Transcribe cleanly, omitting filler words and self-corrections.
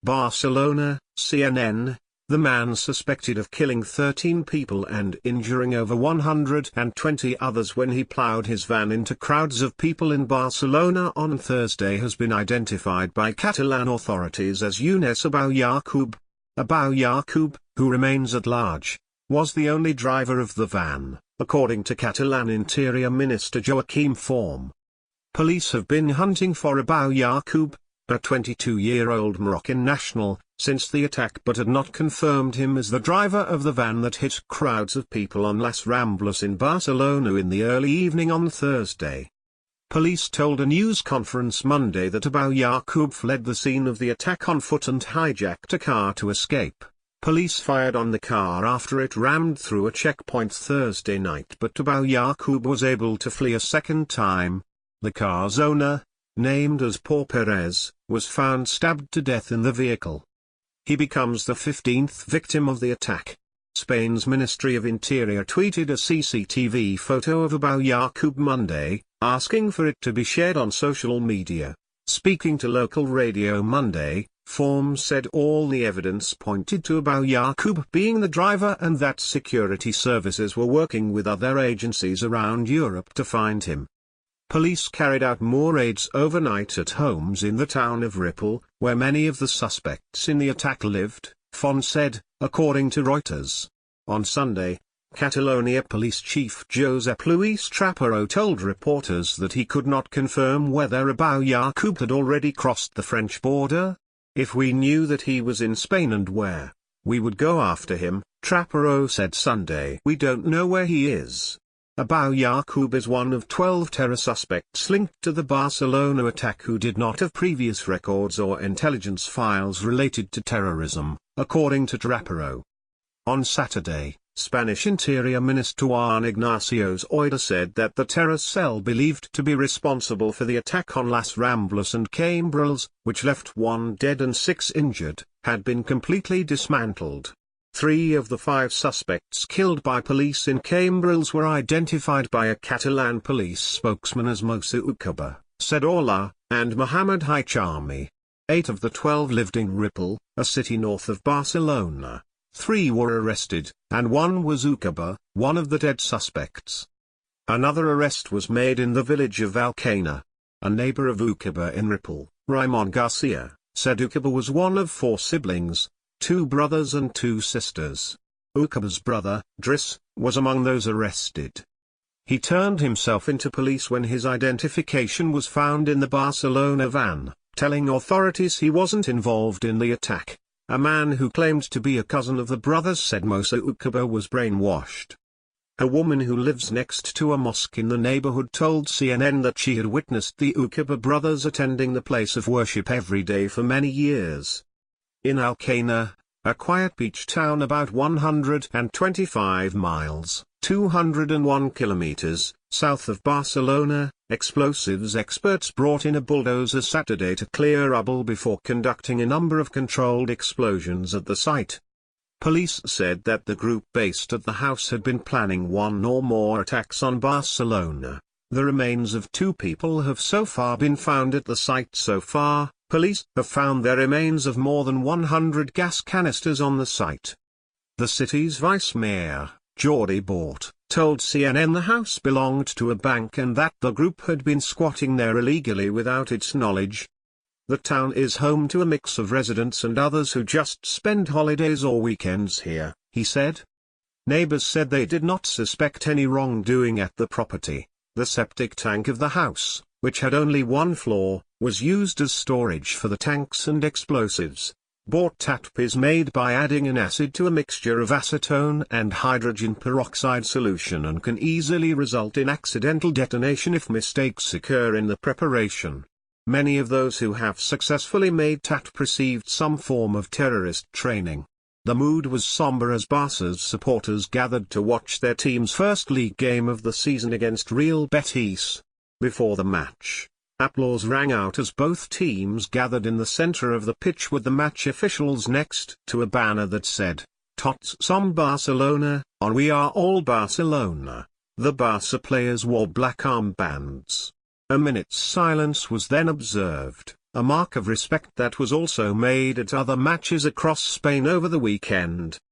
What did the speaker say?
Barcelona, CNN. The man suspected of killing 13 people and injuring over 120 others when he plowed his van into crowds of people in Barcelona on Thursday has been identified by Catalan authorities as Younes Abou Yacoub. Abou Yacoub, who remains at large, was the only driver of the van, according to Catalan Interior Minister Joaquim Forn. Police have been hunting for Abou Yacoub, a 22-year-old Moroccan national, since the attack but had not confirmed him as the driver of the van that hit crowds of people on Las Ramblas in Barcelona in the early evening on Thursday. Police told a news conference Monday that Abou Yacoub fled the scene of the attack on foot and hijacked a car to escape. Police fired on the car after it rammed through a checkpoint Thursday night, but Abou Yacoub was able to flee a second time. The car's owner, named as Paul Perez, was found stabbed to death in the vehicle. He becomes the 15th victim of the attack. Spain's Ministry of Interior tweeted a CCTV photo of Abou Yacoub Monday, asking for it to be shared on social media. Speaking to local radio Monday, Forn said all the evidence pointed to Abou Yacoub being the driver and that security services were working with other agencies around Europe to find him. Police carried out more raids overnight at homes in the town of Ripoll, where many of the suspects in the attack lived, Forn said, according to Reuters. On Sunday, Catalonia Police Chief Josep Luis Trapero told reporters that he could not confirm whether Abou Yacoub had already crossed the French border. If we knew that he was in Spain and where, we would go after him, Trapero said Sunday. We don't know where he is. Abou Yacoub is one of 12 terror suspects linked to the Barcelona attack who did not have previous records or intelligence files related to terrorism, according to Trapero. On Saturday, Spanish Interior Minister Juan Ignacio Zoida said that the terror cell believed to be responsible for the attack on Las Ramblas and Cambrils, which left 1 dead and 6 injured, had been completely dismantled. 3 of the 5 suspects killed by police in Cambrils were identified by a Catalan police spokesman as Moussa Oukaba, said Orla, and Mohamed Hichami. 8 of the 12 lived in Ripoll, a city north of Barcelona. 3 were arrested, and 1 was Oukaba, one of the dead suspects. Another arrest was made in the village of Alcaina. A neighbor of Oukaba in Ripoll, Raymond Garcia, said Oukaba was one of 4 siblings, 2 brothers and 2 sisters. Oukaba's brother, Driss, was among those arrested. He turned himself into police when his identification was found in the Barcelona van, telling authorities he wasn't involved in the attack. A man who claimed to be a cousin of the brothers said Moussa Oukaba was brainwashed. A woman who lives next to a mosque in the neighborhood told CNN that she had witnessed the Oukaba brothers attending the place of worship every day for many years. In Alcaina, a quiet beach town about 125 miles, 201 kilometers, south of Barcelona, explosives experts brought in a bulldozer Saturday to clear rubble before conducting a number of controlled explosions at the site. Police said that the group based at the house had been planning 1 or more attacks on Barcelona. The remains of 2 people have so far been found at the site so far. Police have found the remains of more than 100 gas canisters on the site. The city's vice mayor, Jordi Bort, told CNN the house belonged to a bank and that the group had been squatting there illegally without its knowledge. The town is home to a mix of residents and others who just spend holidays or weekends here, he said. Neighbors said they did not suspect any wrongdoing at the property. The septic tank of the house, which had only 1 floor, was used as storage for the tanks and explosives. Bort tap is made by adding an acid to a mixture of acetone and hydrogen peroxide solution and can easily result in accidental detonation if mistakes occur in the preparation. Many of those who have successfully made TAT received some form of terrorist training. The mood was somber as Barca's supporters gathered to watch their team's first league game of the season against Real Betis. Before the match, applause rang out as both teams gathered in the center of the pitch with the match officials next to a banner that said, "Tots som Barcelona," on "We are all Barcelona." The Barca players wore black armbands. A minute's silence was then observed. a mark of respect that was also made at other matches across Spain over the weekend.